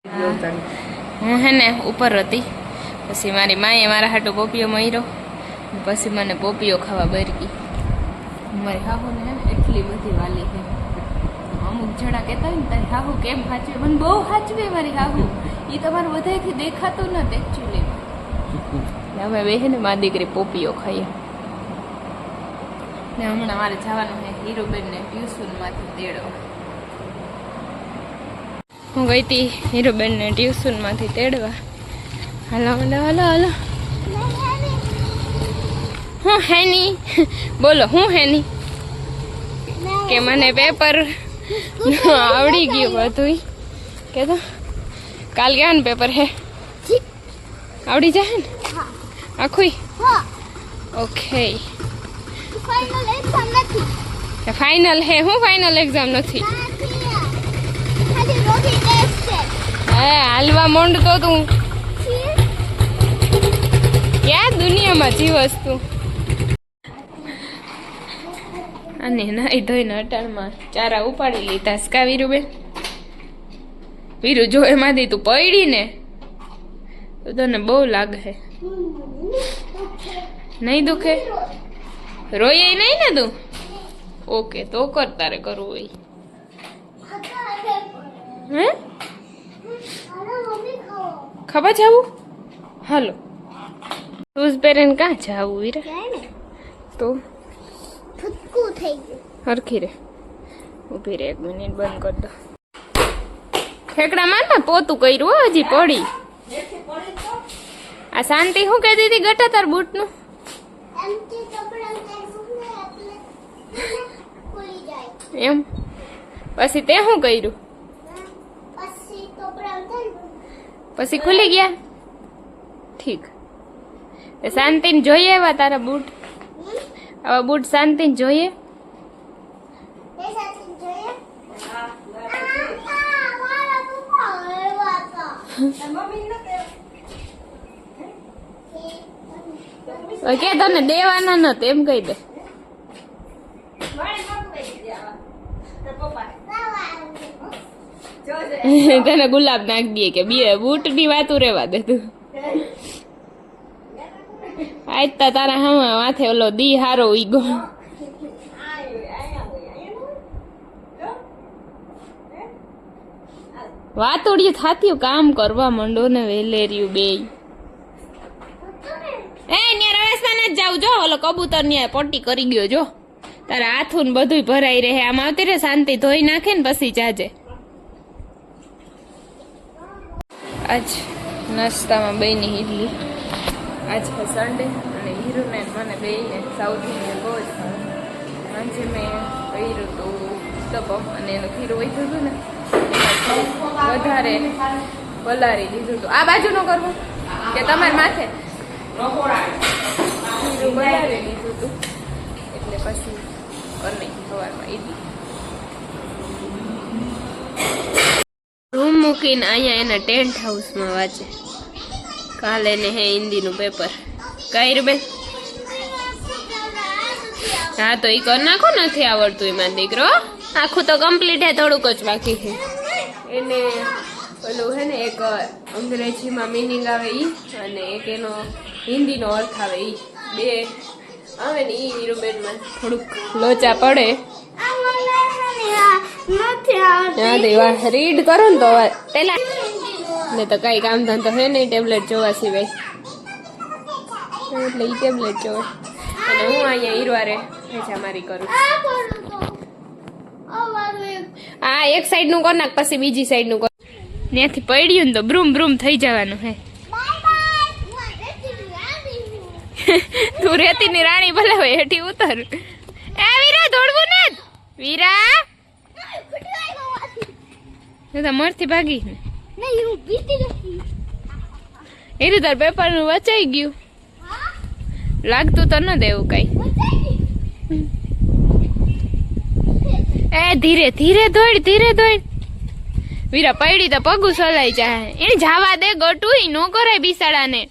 હું હે ને ઉપર હતી, પછી મારી માએ મારા હાટો પોપિયો મર્યો, પછી મને પોપિયો ખાવા બરકી. મારી હાહુને હે ને એટલી બધી વાલી છે. અમુક જણા કહેતા હોય ને તારી હાહુ કેમ સાચવે, મને બહુ સાચવે મારી હાહુ. એ તમારે બધાથી દેખાતું નથી એકચ્યુઅલી. હવે બે ને મારી દીકરી પોપિયો ખાઈએ ને હમણાં મારે જવાનું છે હીરુબેનને ટ્યુશનમાંથી તેડવા. હું ગઈ હતી હીરુબેનને ટ્યુશનમાંથી તેડવા. હાલો હાલો હાલો હાલો. હું હેની બોલો, હું હેની કે મને પેપર આવડી ગયું બધું કે તો કાલ ક્યાં પેપર હે આવડી જાય ને આખું? ઓકે ફાઇનલ હે. હું ફાઇનલ એક્ઝામ નથી. હા હાલવા માંડ તો તું ક્યાં દુનિયામાં જીવસ તું. અને નાઈ ધોઈને અટાણમાં ચારા ઉપાડી લીધા. કા વીરુબેન? વીરુ જો એમાંથી તું પડી ને તો તને બહુ લાગે છે. નહીં દુખે? રોય નહીં ને તું? ઓકે તો કર તારે કરવું હોય. હે ખબર જાવું? હાલો શૂઝ પહેરીને કાં જાવું વીરા? તો હરખી રે ઊભી રે, 1 મિનિટ બંધ કરી દો. ઠેકડા માર પોતું કર્યું હજી પડી. આ શાંતિ શું કહેતી હતી ગટા તાર બૂટનું? એમ પછી તે શું કર્યું? પછી ખુલી ગયા? ઠીક. શાંતિને જોઈએ એવા તારા બૂટ? આવા બૂટ શાંતિને જોઈએ? કે તને દેવાના નથી એમ કહી દે. તને ગુલાબ નાખી દે કે બે બૂટ ની વાતું રેવા દે તું. આજ તારા હામાં માથે ઓલો દી હારો ઉઈગો. વાતોડિયું થાતી કામ કરવા માંડો ને વેલેર્યું બે. એ ન્યા રવેશમાં નથી જાવ. જો ઓલો કબૂતર ન્યા પટ્ટી કરી ગયો. જો તારા હાથું ને બધું ભરાઈ રહે. આમ આવતી રે શાંતિ ધોઈ નાખે ને પછી જાજે. આજ નાસ્તામાં બેની ઇડલી. આજ છે સન્ડે અને હીરુને મને બેને સાઉથ ઇન્ડિયન બહુ જ ભાવે. આજે મેં કર્યું તો ઉત્તપમ અને એનું ખીરું વધ્યું હતું ને વધારે પલારી દીધું હતું. આ બાજુ નો કરવું કે તમારે માથે ખીરું પલારી દીધું હતું એટલે પછી કરી સવારમાં ઈડલી. રૂમ મૂકીને અહીંયા એના ટેન્ટ હાઉસમાં વાંચે. કાલે ને હે હિન્દીનું પેપર. કઈ બેન? હા તો એ કરી નાખો. નથી આવડતું એમાં દીકરો. આખું તો કમ્પ્લીટ હે, થોડુંક જ બાકી છે. એને પેલું હે ને એક અંગ્રેજીમાં મિનિંગ આવે ઈ અને એક એનો હિન્દીનો અર્થ આવે ઈ. બે આવે ને ઈ હીરુબેનમાં થોડુંક લોચા પડે. રીડ કરો ને તો પેલા ને તો કઈ કામ ધંધો હે નહીં ટેબ્લેટ જોવા સિવાય, એટલે ઈ ટેબ્લેટ જોવે અને હું અહીંયા હીરવારે મારી કરું. આ એક સાઈડ નું કર નાખ પછી બીજી સાઈડ નું કર. ત્યાંથી પડ્યું ને તો બ્રૂમ બ્રૂમ થઈ જવાનું હે. તું રેતી ની રાણી ભલે હોય હેઠી ઉતર. એ વીરા દોડવું ને વીરા મરથી ભાગી એ તાર પેપર નું વચાઈ ગયું લાગતું તો ન દેવું કઈ. એ ધીરે ધીરે દોડ ધીરે દોડ. વીરા પડી તો પગું સલાઈ જાય. એને જવા દે ગટું નો કરાય બિસાડાને.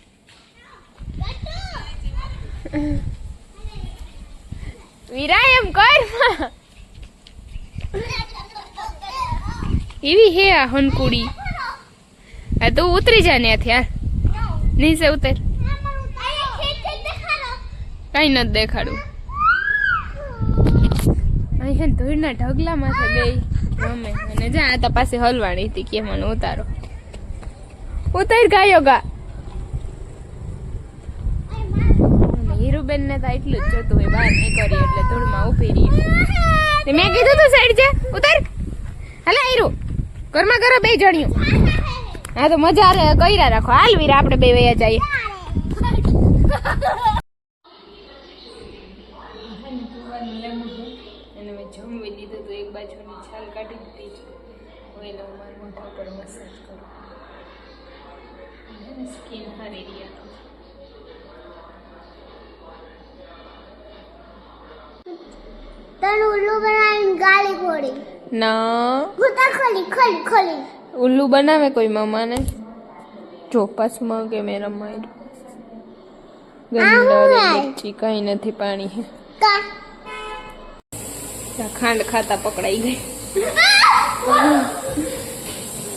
વીરા એમ કર. એવી હે આ હનકુડી હા તું ઉતરી જા ત્યાંથી હાલ નીચે ઉતર કઈ નથી દેખાડું અહીં ધૂળના ઢગલામાં છે બે ગમે અને જા આ પાસે હલવાણી હતી કે મને ઉતારો ઉતાર ગાયો ગા હીરુબેન ને તો એટલું જ જોતું હોય બહાર નીકળી એટલે ધૂળમાં ઉભી રહી મેં કીધું તું સાઈડ જા ઉતાર હાલા હીરુ ઘરમાં કરો બે જણ્યું હા તો મજા કર્યા રાખો હાલ વીર આપણે બે વયા જઈએ જમવી દીધું તો એક બાજુની છાલ કાઢી દીધી હવે મારા મોઢા પર મસાજ કરું સ્કિન હારી રહી તને ઉલ્લુ બનાવીને ગાળી ખોડી ના ગુતા ખોલી ઉલ્લુ બનાવે કોઈ મામાને જો પાછું માં કેમેરા માં ગંદા કઈ નથી પાણી હે ખાંડ ખાતા પકડાઈ ગઈ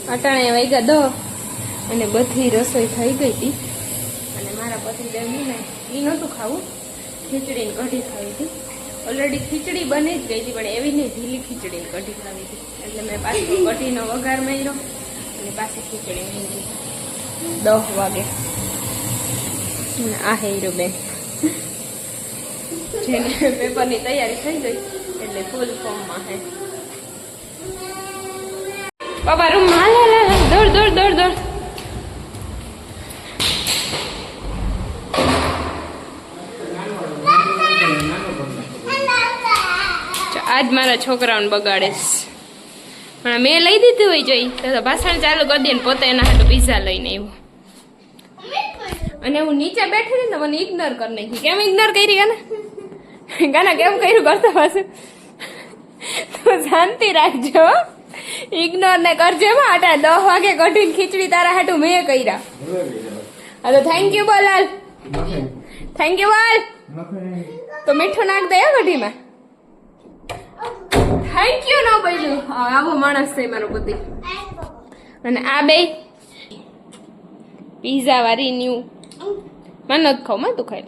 અટાણે વાગ્યા દો અને બધી રસોઈ થઈ ગઈ હતી અને મારા પતિ દેવની ને એ નહોતું ખાવું ખીચડી ને કઢી ખાવી હતી ઓલરેડી ખીચડી બની જ ગઈ હતી પણ એવી નહીં ઢીલી ખીચડી ને કઢી ખાવી હતી એટલે મેં પાછી કઢીનો વઘાર માર્યો અને પાછી ખીચડી મારી 10 વાગે આ હીરુબેન જેને પેપરની તૈયારી થઈ ગઈ એટલે ફૂલ ફોર્મમાં હે બાબા રૂમ હાલ દોડ દોડ દોડ દોડ આજ મારા છોકરાઓને બગાડેશ પણ મેં લઈ દીધું હોય જોઈ તો ભાષણ ચાલુ કરી દે ને પોતે એના હાટુ પીઝા લઈને આવ્યો અને હું નીચે બેઠી ને મને ઇગ્નોર કરી નાખી કેમ ઇગ્નોર કરી ને ગાના કેમ કર્યું કરતો પાછું તું શાંતિ રાખજો ઇગ્નોર ને કરજે આટા 10 વાગે કઢીને ખીચડી તારા હાટું મેં કર્યા હા તો થેન્ક યુ બોલ હાલ થેન્ક યુ બોલ તો મીઠું નાખ દે કઢીમાં થેન્ક યુ નો બોલ્યું આવો માણસ છે મારો પતિ અને આ બે પીઝા વાળી ન્યુ મને નથી ખાવ માં તું ખાઈ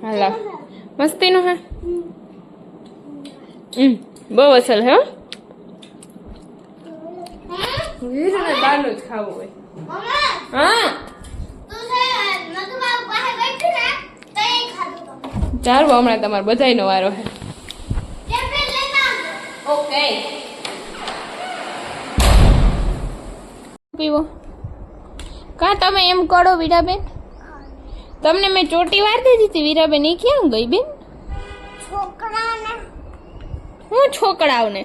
હાલા મસ્તી નું હે બહુ અસલ હે વીરને બહારનું જ ખાવું હોય હા ચાલો હમણાં તમારે બધાયનો વારો હે ઓકે પીવો કા તમે એમ કરો વીરાબેન તમને મેં ચોટી વાર દીધી હતી વીરાબેન એ ક્યાં ગઈ બેન હું છોકરાઓને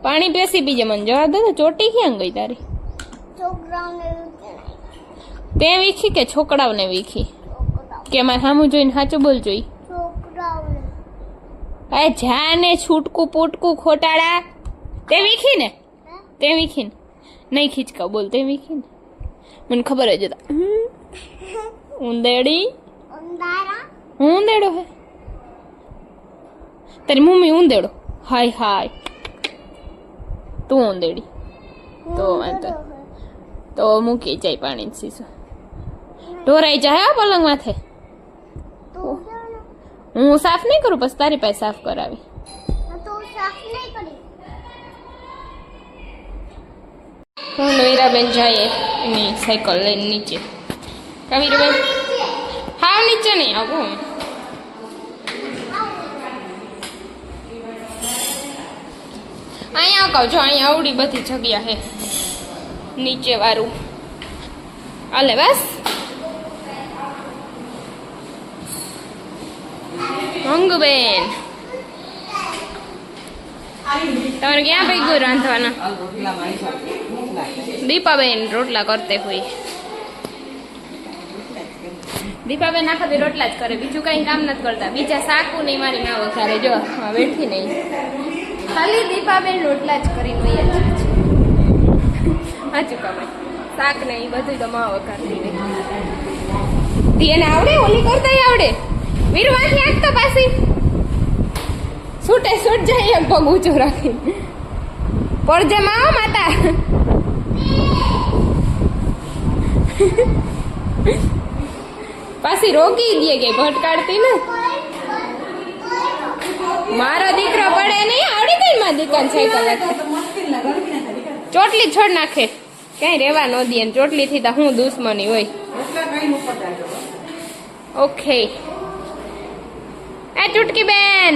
પાણી પેસી પીજે મને જવા દે ને ચોટી ક્યાં ગઈ તારી તે વીખી કે છોકરાઓને વીખી કે મારે સામું જોઈને સાચું બોલ જોઈ અરે જાને છૂટકું પૂટકું ખોટાડા તે વીખી ને નહીં ખીચકા બોલ તે વીખી ને મને ખબર જ હતા ઊંદેડી ઊંદેડો હે તારી મમ્મી ઊંદેડો હાય હાય તું ઊંદેડી તો મૂકી જાય પાણી સીસો ઢોરાઈ જાય પલંગ માથે હું સાફ નહીં કરું પછી તારી પાસે સાફ કરાવી હું વીરાબેન જઈએ એની સાયકલ લઈને નીચે કા વીરાબેન હા નીચે નહીં આવું અહીંયા કહું છો અહીંયા આવડી બધી જગ્યા હે નીચે વાળું હાલે બસ મંગુબેન તમારે ક્યાં ભેગું રાંધવાના દીપાબેન રોટલા કરતે હોય દીપાબેન આખા દી રોટલા જ કરે બીજું કઈ કામ નથી કરતા બીજા શાકું નહીં મારી ના વઘારે જો બેઠી નહીં ખાલી દીપાબેન રોટલા જ કરીને વૈયા છે સાચું કમાય શાક ને એ બધું તો માં વઘારતી રહી એને આવડે ઓલી કરતા આવડે વીરવાથી આંખ તો પાછી છૂટે છૂટ જાય એક પગ ઊંચો રાખી પડજે માં માતા પાછી રોકી દે કે ભટકાડતી ને મારો દીકરો પડે નહીં આવડી ગઈ માં દીકરા સાયકલ ચોટલી છોડ નાખે કઈ રેવા ન દે ચોટલી થી તો હું દુશ્મની હોય ઓકે એ ચુટકી બેન